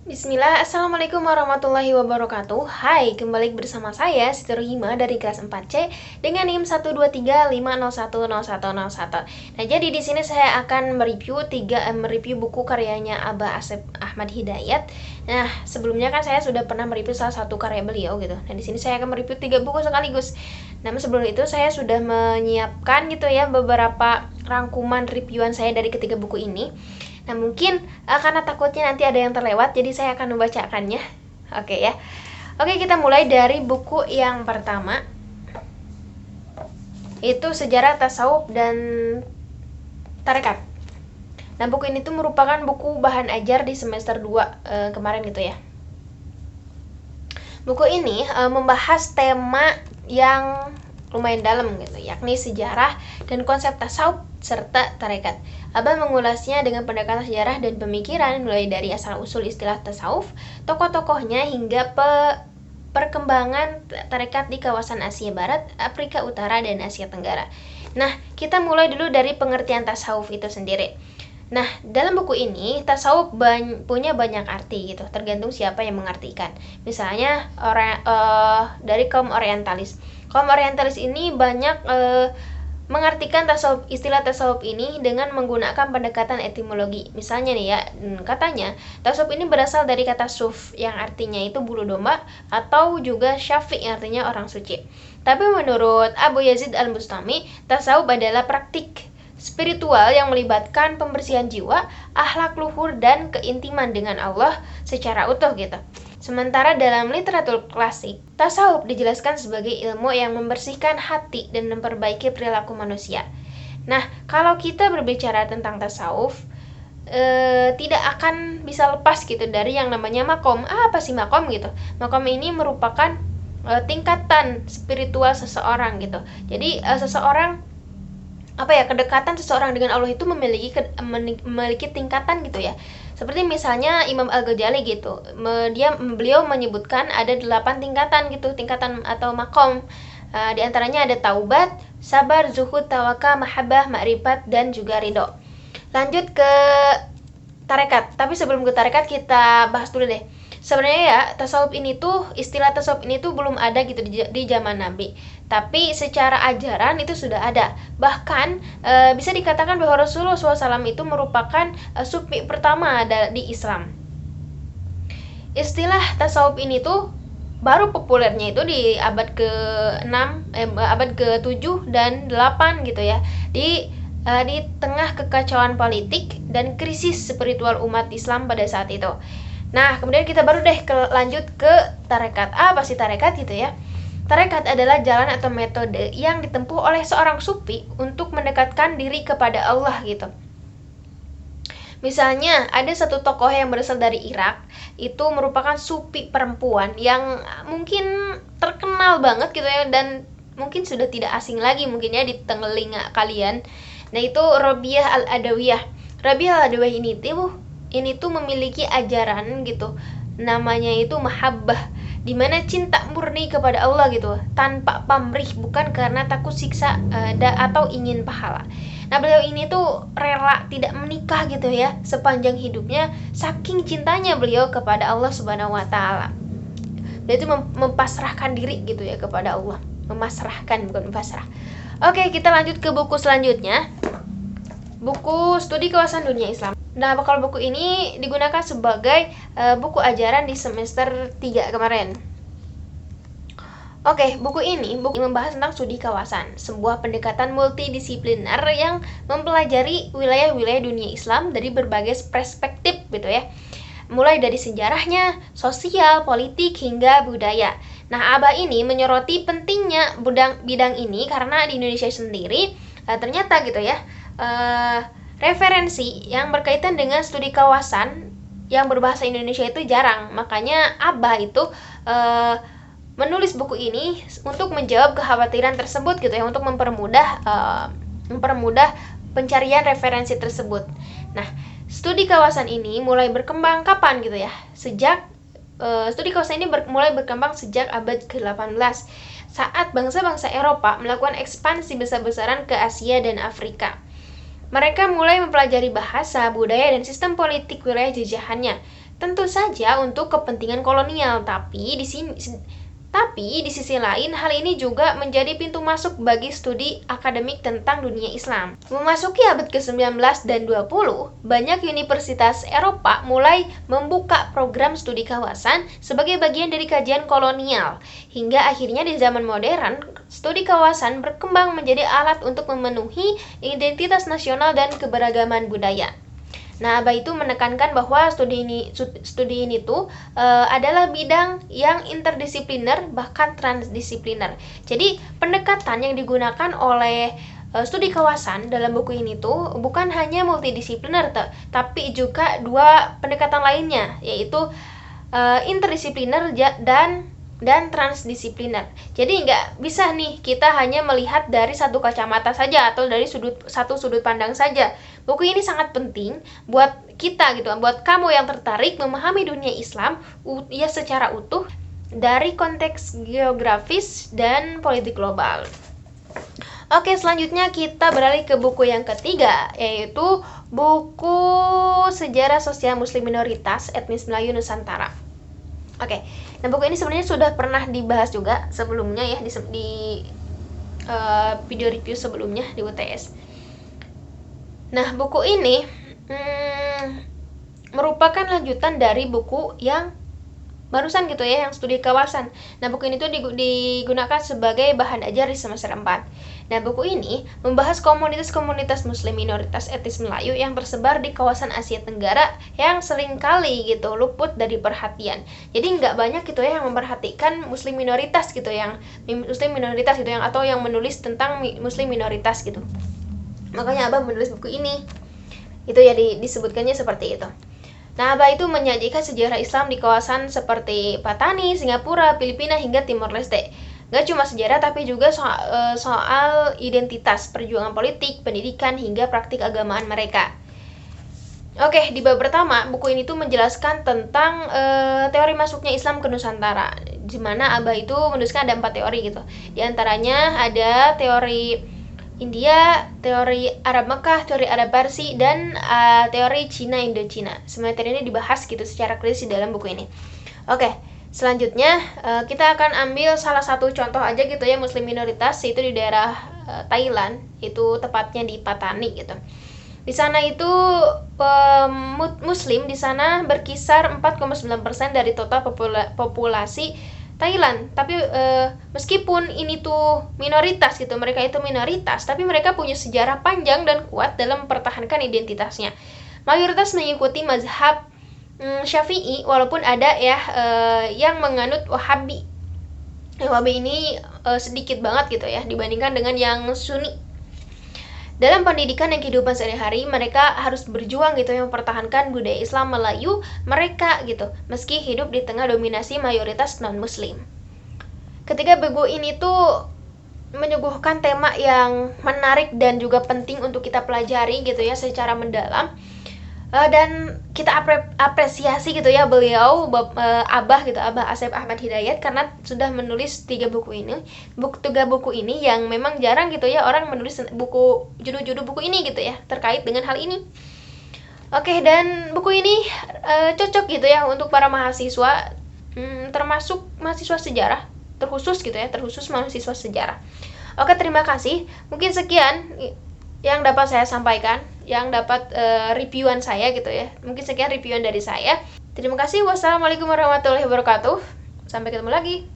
Bismillah, Assalamualaikum warahmatullahi wabarakatuh. Hai, kembali bersama saya Siti Rohima dari kelas 4C dengan NIM 12350101001. Nah, jadi di sini saya akan mereview buku karyanya Abah Asep Ahmad Hidayat. Nah, sebelumnya kan saya sudah pernah mereview salah satu karya beliau gitu. Nah, di sini saya akan mereview 3 buku sekaligus. Namun sebelum itu saya sudah menyiapkan gitu ya beberapa rangkuman reviewan saya dari ketiga buku ini. Nah, mungkin karena takutnya nanti ada yang terlewat, jadi saya akan membacakannya. Oke ya. Oke, kita mulai dari buku yang pertama. Itu Sejarah Tasawuf dan Tarekat. Nah, buku ini tuh merupakan buku bahan ajar di semester 2 kemarin gitu ya. Buku ini membahas tema yang lumayan dalam gitu, yakni sejarah dan konsep tasawuf serta tarekat. Abah mengulasnya dengan pendekatan sejarah dan pemikiran mulai dari asal-usul istilah tasawuf, tokoh-tokohnya hingga perkembangan tarekat di kawasan Asia Barat, Afrika Utara, dan Asia Tenggara. Nah, kita mulai dulu dari pengertian tasawuf itu sendiri. Nah, dalam buku ini tasawuf punya banyak arti gitu, tergantung siapa yang mengartikan. Misalnya dari kaum orientalis. Kaum orientalis ini banyak mengartikan istilah tasawuf ini dengan menggunakan pendekatan etimologi. Misalnya nih ya, katanya tasawuf ini berasal dari kata suf yang artinya itu bulu domba, atau juga syafi yang artinya orang suci. Tapi menurut Abu Yazid Al-Bustami, tasawuf adalah praktik spiritual yang melibatkan pembersihan jiwa, akhlak luhur, dan keintiman dengan Allah secara utuh gitu. Sementara dalam literatur klasik, tasawuf dijelaskan sebagai ilmu yang membersihkan hati dan memperbaiki perilaku manusia. Nah, kalau kita berbicara tentang tasawuf, tidak akan bisa lepas gitu dari yang namanya makom. Apa sih makom gitu? Makom ini merupakan tingkatan spiritual seseorang gitu. Jadi seseorang kedekatan seseorang dengan Allah itu memiliki tingkatan gitu ya. Seperti misalnya Imam Al-Ghazali gitu. Beliau menyebutkan ada 8 tingkatan gitu, tingkatan atau makom. Di antaranya ada taubat, sabar, zuhud, tawakal, mahabbah, ma'rifat, dan juga ridho. Lanjut ke tarekat. Tapi sebelum ke tarekat kita bahas dulu deh. Sebenarnya ya, istilah tasawuf ini tuh belum ada gitu di zaman Nabi. Tapi secara ajaran itu sudah ada. Bahkan bisa dikatakan bahwa Rasulullah SAW itu merupakan sufi pertama di Islam. Istilah tasawuf ini tuh baru populernya itu di abad ke-6, abad ke-7 dan 8 gitu ya. Di tengah kekacauan politik dan krisis spiritual umat Islam pada saat itu. Nah, kemudian kita baru deh lanjut ke tarekat. Apa sih tarekat gitu ya? Tarekat adalah jalan atau metode yang ditempuh oleh seorang sufi untuk mendekatkan diri kepada Allah gitu. Misalnya, ada satu tokoh yang berasal dari Irak, itu merupakan sufi perempuan yang mungkin terkenal banget gitu ya, dan mungkin sudah tidak asing lagi mungkin ya di telinga kalian. Nah, itu Rabiah Al-Adawiyah. Rabiah Al-Adawiyah ini tuh memiliki ajaran gitu, namanya itu mahabbah, dimana cinta murni kepada Allah gitu, tanpa pamrih, bukan karena takut siksa atau ingin pahala. Nah, beliau ini tuh rela tidak menikah gitu ya sepanjang hidupnya, saking cintanya beliau kepada Allah Subhanahu wa taala. Beliau itu mempasrahkan diri gitu ya kepada Allah. Memasrahkan, bukan mempasrah. Oke, kita lanjut ke buku selanjutnya. Buku Studi Kawasan Dunia Islam. Nah, kalau buku ini digunakan sebagai buku ajaran di semester 3 kemarin. Oke, buku ini membahas tentang studi kawasan, sebuah pendekatan multidisipliner yang mempelajari wilayah-wilayah dunia Islam dari berbagai perspektif gitu ya. Mulai dari sejarahnya, sosial, politik, hingga budaya. Nah, Abah ini menyoroti pentingnya bidang ini karena di Indonesia sendiri ternyata gitu ya, referensi yang berkaitan dengan studi kawasan yang berbahasa Indonesia itu jarang. Makanya Abah itu menulis buku ini untuk menjawab kekhawatiran tersebut gitu ya, untuk mempermudah pencarian referensi tersebut. Nah, studi kawasan ini mulai berkembang kapan gitu ya? Studi kawasan ini mulai berkembang sejak abad ke-18 saat bangsa-bangsa Eropa melakukan ekspansi besar-besaran ke Asia dan Afrika. Mereka mulai mempelajari bahasa, budaya, dan sistem politik wilayah jajahannya. tentu saja untuk kepentingan kolonial, tapi di sisi lain, hal ini juga menjadi pintu masuk bagi studi akademik tentang dunia Islam. Memasuki abad ke-19 dan 20, banyak universitas Eropa mulai membuka program studi kawasan sebagai bagian dari kajian kolonial. Hingga akhirnya di zaman modern, studi kawasan berkembang menjadi alat untuk memenuhi identitas nasional dan keberagaman budaya. Nah, Abah itu menekankan bahwa studi ini tuh adalah bidang yang interdisipliner bahkan transdisipliner. Jadi pendekatan yang digunakan oleh studi kawasan dalam buku ini tuh bukan hanya multidisipliner, tapi juga dua pendekatan lainnya, yaitu interdisipliner dan transdisipliner. Jadi nggak bisa nih kita hanya melihat dari satu kacamata saja atau dari satu sudut pandang saja. Buku ini sangat penting buat kita gitu, buat kamu yang tertarik memahami dunia Islam ya secara utuh dari konteks geografis dan politik global. Oke, selanjutnya kita beralih ke buku yang ketiga, yaitu buku Sejarah Sosial Muslim Minoritas Etnis Melayu Nusantara. Oke, nah buku ini sebenarnya sudah pernah dibahas juga sebelumnya ya di video review sebelumnya di UTS. Nah, buku ini merupakan lanjutan dari buku yang barusan gitu ya, yang studi kawasan. Nah, buku ini tuh digunakan sebagai bahan ajar di semester 4. Nah, buku ini membahas komunitas-komunitas muslim minoritas etnis Melayu yang tersebar di kawasan Asia Tenggara yang seringkali gitu luput dari perhatian. Jadi nggak banyak gitu ya yang memperhatikan muslim minoritas gitu, yang atau yang menulis tentang muslim minoritas gitu. Makanya Abah menulis buku ini. Itu ya disebutkannya seperti itu. Nah, Abah itu menyajikan sejarah Islam di kawasan seperti Patani, Singapura, Filipina, hingga Timor Leste. Gak cuma sejarah, tapi juga soal identitas, perjuangan politik, pendidikan, hingga praktik agamaan mereka. Oke, di bab pertama, buku ini tuh menjelaskan tentang teori masuknya Islam ke Nusantara. Di mana Abah itu menuliskan ada 4 teori gitu. Di antaranya ada teori India, teori Arab Mekah, teori Arab Parsi, dan teori Cina Indochina. Semua teori ini dibahas gitu secara kritis di dalam buku ini. Oke, selanjutnya kita akan ambil salah satu contoh aja gitu ya muslim minoritas, yaitu di daerah Thailand, itu tepatnya di Patani gitu. Di sana itu muslim di sana berkisar 4,9% dari total populasi Thailand, tapi meskipun ini tuh minoritas gitu, mereka itu minoritas, tapi mereka punya sejarah panjang dan kuat dalam mempertahankan identitasnya. Mayoritas mengikuti mazhab Syafi'i, walaupun ada ya yang menganut Wahabi. Wahabi ini sedikit banget gitu ya dibandingkan dengan yang Sunni. Dalam pendidikan dan kehidupan sehari-hari, mereka harus berjuang gitu yang mempertahankan budaya Islam Melayu mereka gitu, meski hidup di tengah dominasi mayoritas non-muslim. Ketika buku ini tuh menyuguhkan tema yang menarik dan juga penting untuk kita pelajari gitu ya secara mendalam. Dan kita apresiasi gitu ya beliau Abah Asep Ahmad Hidayat karena sudah menulis 3 buku ini yang memang jarang gitu ya orang menulis judul-judul buku ini gitu ya terkait dengan hal ini. Oke, dan buku ini cocok gitu ya untuk para mahasiswa, termasuk mahasiswa sejarah, terkhusus mahasiswa sejarah. Oke, terima kasih. Mungkin sekian yang dapat saya sampaikan, yang dapat reviewan saya gitu ya. Mungkin sekian reviewan dari saya. Terima kasih. Wassalamualaikum warahmatullahi wabarakatuh. Sampai ketemu lagi.